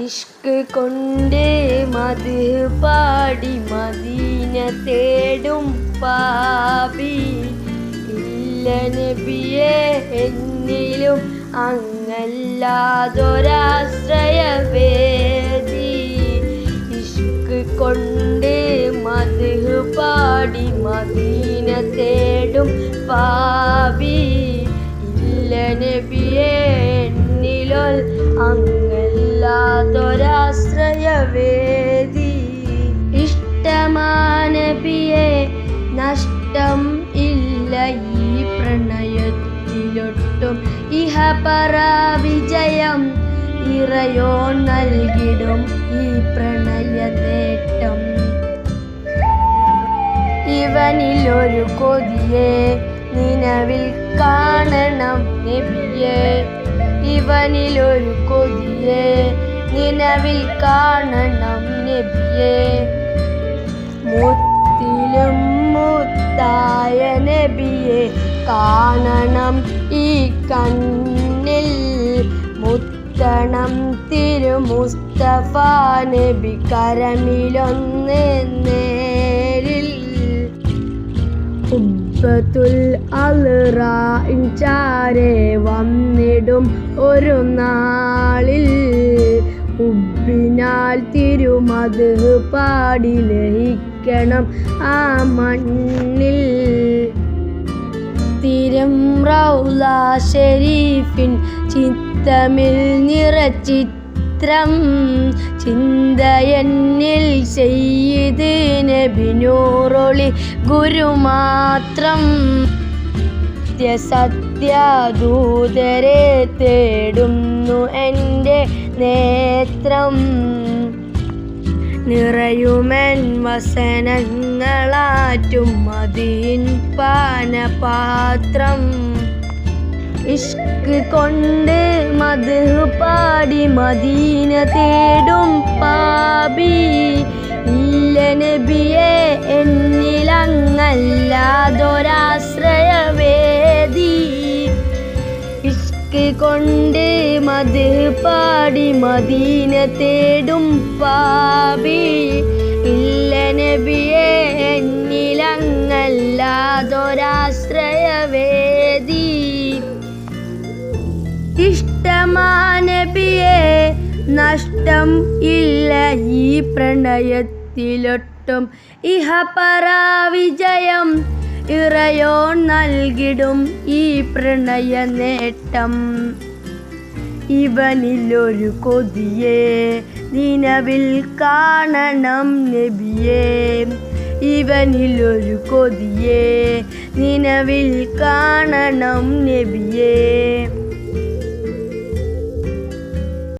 ഇഷ്ക് കൊണ്ട് മദ് പാടി മദീന തേടും പാപി ഇല്ല നബിയേ എന്നിലും അങ്ങല്ലാതൊരാശ്രയവേദി. ഇഷ്ക് കൊണ്ട് മദ് പാടി മദീന തേടും പാപി ഇല്ല നബിയേ എന്നിലും അങ്ങല്ലാതൊരാശ്രയവേദി. ഇഷ്ടമാ നബിയെ നഷ്ടം ഇല്ല ഈ പ്രണയത്തിലൊട്ടും ഇഹപര വിജയം ഇറയോൻ നൽകിടും ഈ പ്രണയ നേട്ടം. ഇവനിലൊരു കൊതിയെ നിലവിൽ കാണണം നബിയെ, ഇവനിലൊരു കൊതിയെ നിലവിൽ കാണണം നബിയെ. മുത്തിലും മുത്തായ നബിയെ കാണണം ഈ കണ്ണിൽ, മുത്തണം തിരു മുസ്തഫ നബി കരമിലൊന്ന് നേരിൽ. ഹുബ്ബത്തുൽ അൽറാഇൻ ചാരെ വന്നിടും ഒരു നാളിൽ, ഹുബ്ബിനാൽ തിരുമദ് പാടി ലയിക്കണം ആ മണ്ണിൽ. തിരം റൗള ഷരീഫിൻ ചിത്തമിൽ നിറച്ചിത്രം, ചിന്തയെന്നിൽ സയ്യിദ് നബി നൂറൊളി ഗുരുമാത്രം. സത്യദൂതരെ തേടുന്നു എൻ്റെ നേത്രം, നിറയുമെൻ വസനങ്ങളാറ്റും മദീൻ പാനപാത്രം. ഇഷ്ക് കൊണ്ട് മദ് പാടി മദീന തേടും പാപി ഇല്ല നബിയെ എന്നിലങ്ങല്ലാതൊരാശ്രയവേദി. ഇഷ്ക് കൊണ്ട് മദ് പാടി മദീന തേടും പാപി ഇല്ല നബിയെ എന്നിലങ്ങല്ലാതൊരാശ്രയവേദി. ഇഷ്ടമാ നബിയെ നഷ്ടം ഇല്ല ഈ പ്രണയത്തിലൊട്ടും ഇഹപര വിജയം ഇറയോൻ നൽകിടും ഈ പ്രണയ നേട്ടം. ഇവനിലൊരു കൊതിയെ നിലവിൽ കാണണം നബിയെ, ഇവനിലൊരു കൊതിയെ നിലവിൽ കാണണം നബിയെ.